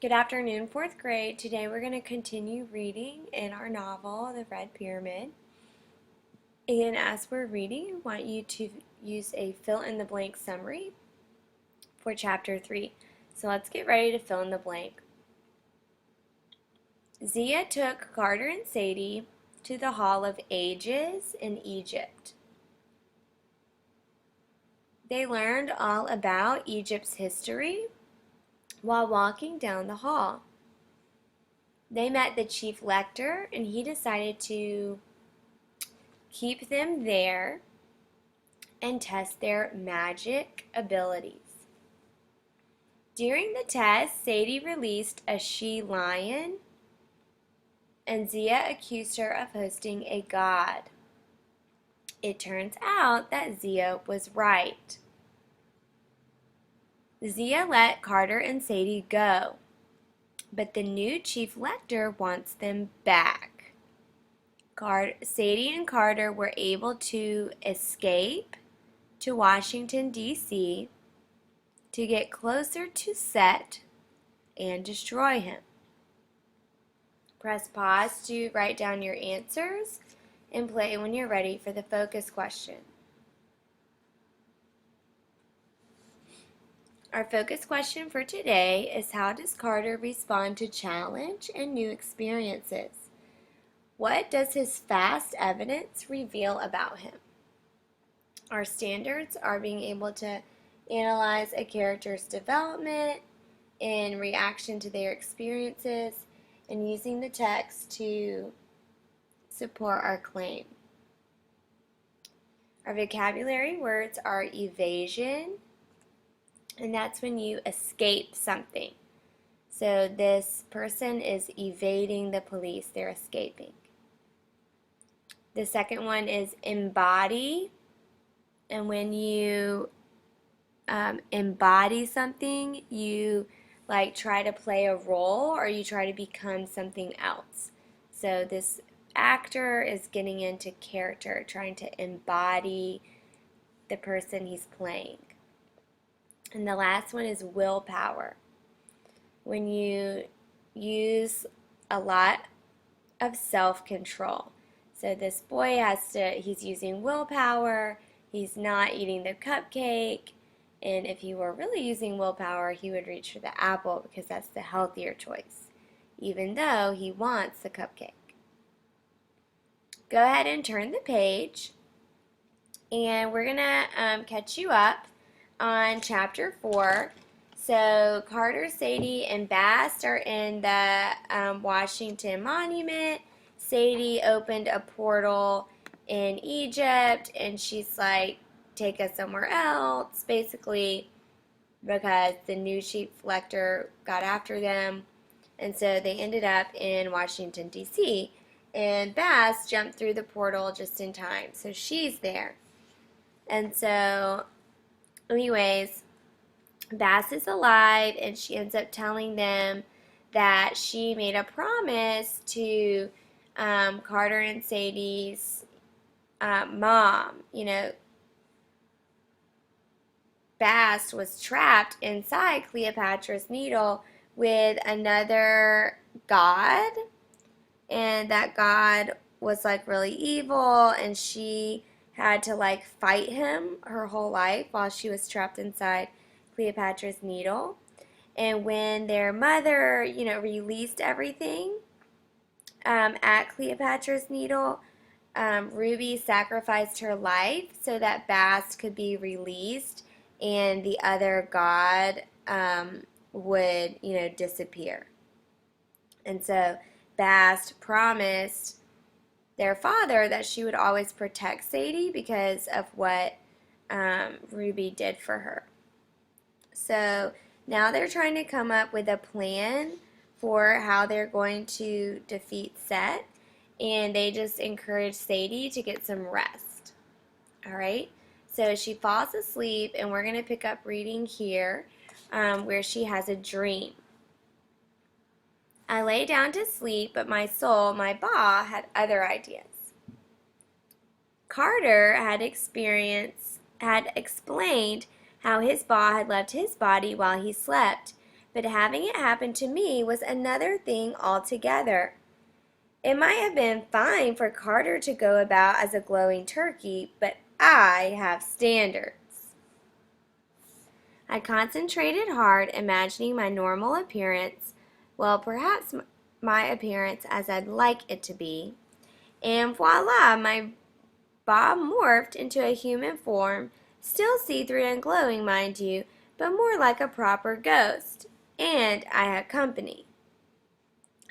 Good afternoon, fourth grade. Today we're going to continue reading in our novel, The Red Pyramid. And as we're reading, I want you to use a fill in the blank summary for chapter 3. So let's get ready to fill in the blank. Zia took Carter and Sadie to the Hall of Ages in Egypt. They learned all about Egypt's history while walking down the hall. They met the chief lector, and he decided to keep them there and test their magic abilities. During the test, Sadie released a she-lion, and Zia accused her of hosting a god. It turns out that Zia was right. Zia let Carter and Sadie go, but the new chief lector wants them back. Sadie and Carter were able to escape to Washington, D.C. to get closer to Set and destroy him. Press pause to write down your answers and play when you're ready for the focus question. Our focus question for today is, how does Carter respond to challenge and new experiences? What does his fast evidence reveal about him? Our standards are being able to analyze a character's development in reaction to their experiences and using the text to support our claim. Our vocabulary words are evasion, and that's when you escape something. So this person is evading the police, they're escaping. The second one is embody, and when you embody something, you try to play a role or you try to become something else. So this actor is getting into character, trying to embody the person he's playing. And the last one is willpower. When you use a lot of self-control. So this boy he's using willpower, he's not eating the cupcake, and if he were really using willpower, he would reach for the apple because that's the healthier choice, even though he wants the cupcake. Go ahead and turn the page, and we're going to catch you up on chapter 4. So Carter, Sadie, and Bast are in the Washington Monument. Sadie opened a portal in Egypt, and she's like, take us somewhere else, basically, because the new chief lector got after them. And so they ended up in Washington, D.C., and Bast jumped through the portal just in time. So she's there. And so, anyways, Bast is alive, and she ends up telling them that she made a promise to Carter and Sadie's mom. Bast was trapped inside Cleopatra's Needle with another god, and that god was really evil, and she had to fight him her whole life while she was trapped inside Cleopatra's Needle. And when their mother, released everything at Cleopatra's Needle, Ruby sacrificed her life so that Bast could be released and the other god would, disappear. And so Bast promised their father that she would always protect Sadie because of what Ruby did for her. So now they're trying to come up with a plan for how they're going to defeat Set, and they just encourage Sadie to get some rest. All right, so she falls asleep, and we're going to pick up reading here where she has a dream. I lay down to sleep, but my soul, my ba, had other ideas. Carter had explained how his ba had left his body while he slept, but having it happen to me was another thing altogether. It might have been fine for Carter to go about as a glowing turkey, but I have standards. I concentrated hard, imagining my normal appearance, well, perhaps my appearance as I'd like it to be, and voila, my Bob morphed into a human form, still see-through and glowing, mind you, but more like a proper ghost. And I had company.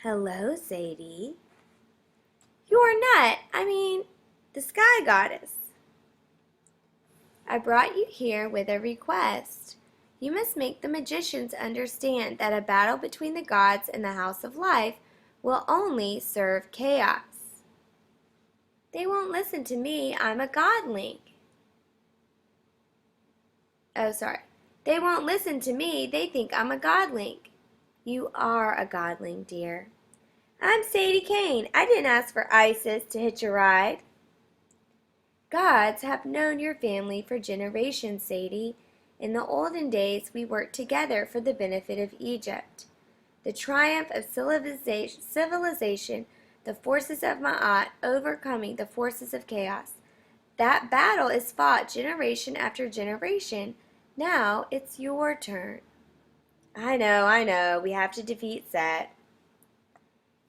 Hello, Sadie. You're not, the sky goddess. I brought you here with a request. You must make the magicians understand that a battle between the gods and the House of Life will only serve chaos. They won't listen to me. I'm a godling. Oh, sorry. They won't listen to me. They think I'm a godling. You are a godling, dear. I'm Sadie Kane. I didn't ask for Isis to hitch a ride. Gods have known your family for generations, Sadie. In the olden days, we worked together for the benefit of Egypt. The triumph of civilization, the forces of Ma'at overcoming the forces of chaos. That battle is fought generation after generation. Now it's your turn. I know. We have to defeat Set.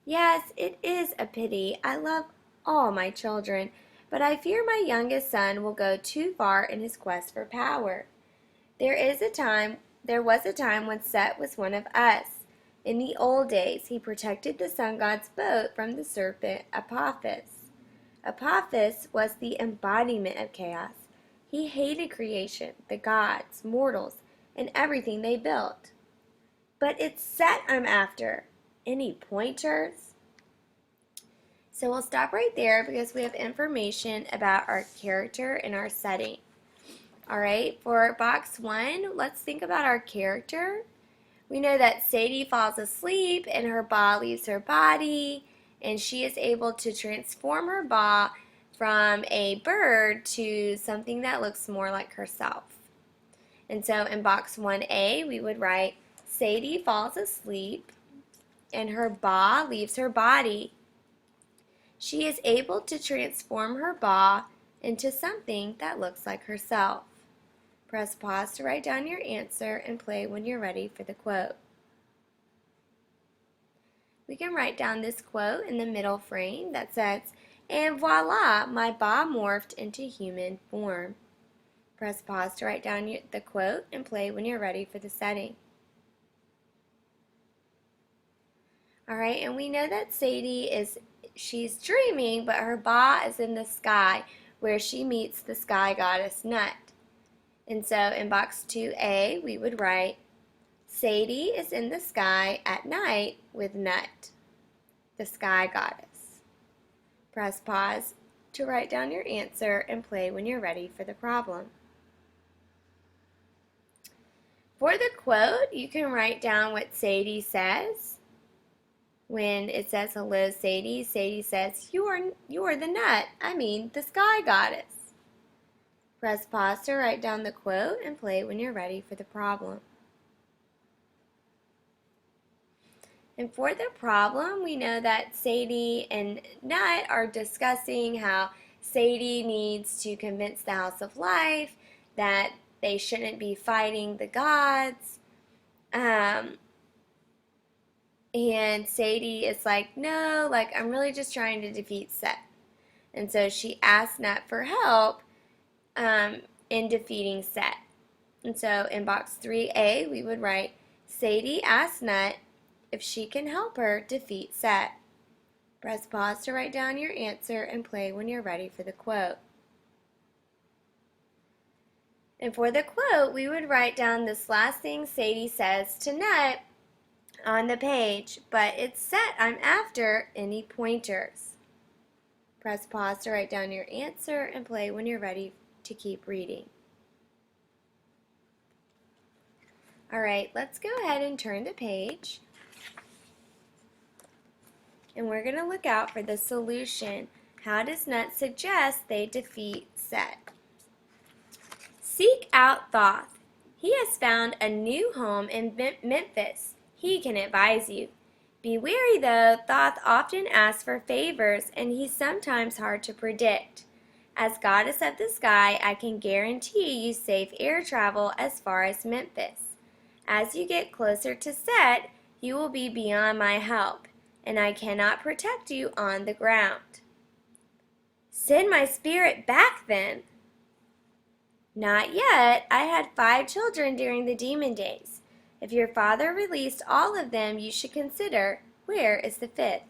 Yes, it is a pity. I love all my children, but I fear my youngest son will go too far in his quest for power. There was a time when Set was one of us. In the old days, he protected the sun god's boat from the serpent Apophis. Apophis was the embodiment of chaos. He hated creation, the gods, mortals, and everything they built. But it's Set I'm after. Any pointers? So we'll stop right there because we have information about our character and our setting. Alright, for box 1, let's think about our character. We know that Sadie falls asleep and her ba leaves her body, and she is able to transform her ba from a bird to something that looks more like herself. And so in box 1A, we would write, Sadie falls asleep and her ba leaves her body. She is able to transform her ba into something that looks like herself. Press pause to write down your answer and play when you're ready for the quote. We can write down this quote in the middle frame that says, and voila, my ba morphed into human form. Press pause to write down the quote and play when you're ready for the setting. Alright, and we know that Sadie she's dreaming, but her ba is in the sky where she meets the sky goddess Nut. And so in box 2A, we would write, Sadie is in the sky at night with Nut, the sky goddess. Press pause to write down your answer and play when you're ready for the problem. For the quote, you can write down what Sadie says. When it says, hello, Sadie, Sadie says, you are the Nut, the sky goddess. Press pause to write down the quote and play when you're ready for the problem. And for the problem, we know that Sadie and Nut are discussing how Sadie needs to convince the House of Life that they shouldn't be fighting the gods. And Sadie is like, no, I'm really just trying to defeat Set. And so she asks Nut for help in defeating Set. And so in box 3A, we would write, Sadie asks Nut if she can help her defeat Set. Press pause to write down your answer and play when you're ready for the quote. And for the quote, we would write down this last thing Sadie says to Nut on the page, but it's Set I'm after. Any pointers? Press pause to write down your answer and play when you're ready to keep reading. Alright, let's go ahead and turn the page. And we're going to look out for the solution. How does Nut suggest they defeat Set? Seek out Thoth. He has found a new home in Memphis. He can advise you. Be wary, though. Thoth often asks for favors, and he's sometimes hard to predict. As goddess of the sky, I can guarantee you safe air travel as far as Memphis. As you get closer to Set, you will be beyond my help, and I cannot protect you on the ground. Send my spirit back, then. Not yet. I had 5 children during the demon days. If your father released all of them, you should consider, where is the 5th?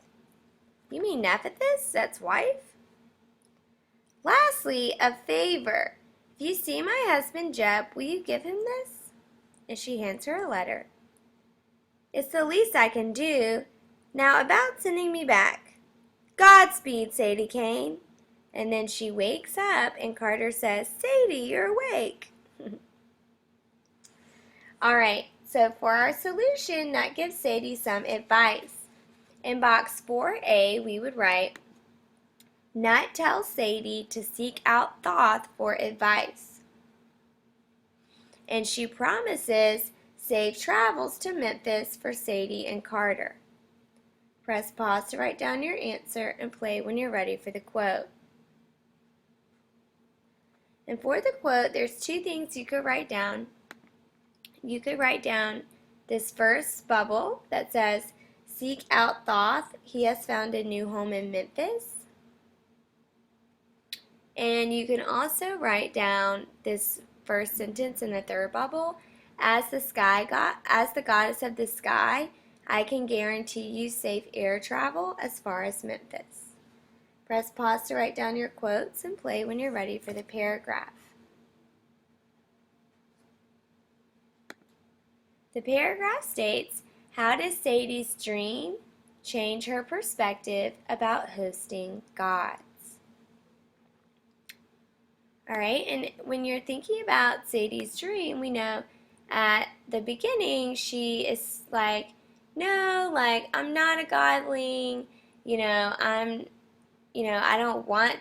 You mean Nephthys, Set's wife? Lastly, a favor. If you see my husband Jeb, will you give him this? And she hands her a letter. It's the least I can do. Now about sending me back. Godspeed, Sadie Kane. And then she wakes up and Carter says, Sadie, you're awake. All right, so for our solution, that gives Sadie some advice. In box 4A, we would write, Nut tells Sadie to seek out Thoth for advice. And she promises safe travels to Memphis for Sadie and Carter. Press pause to write down your answer and play when you're ready for the quote. And for the quote, there's 2 things you could write down. You could write down this first bubble that says, seek out Thoth, he has found a new home in Memphis. And you can also write down this first sentence in the third bubble, as the goddess of the sky, I can guarantee you safe air travel as far as Memphis. Press pause to write down your quotes and play when you're ready for the paragraph. The paragraph states, how does Sadie's dream change her perspective about hosting gods? All right, and when you're thinking about Sadie's dream, we know at the beginning she is like, no, like, I'm not a godling, I don't want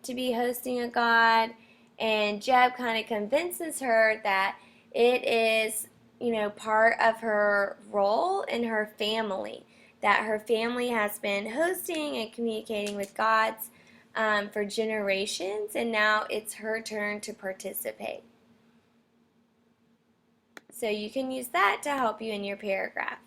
to be hosting a god. And Jeb kind of convinces her that it is, part of her role in her family, that her family has been hosting and communicating with gods for generations, and now it's her turn to participate. So you can use that to help you in your paragraph.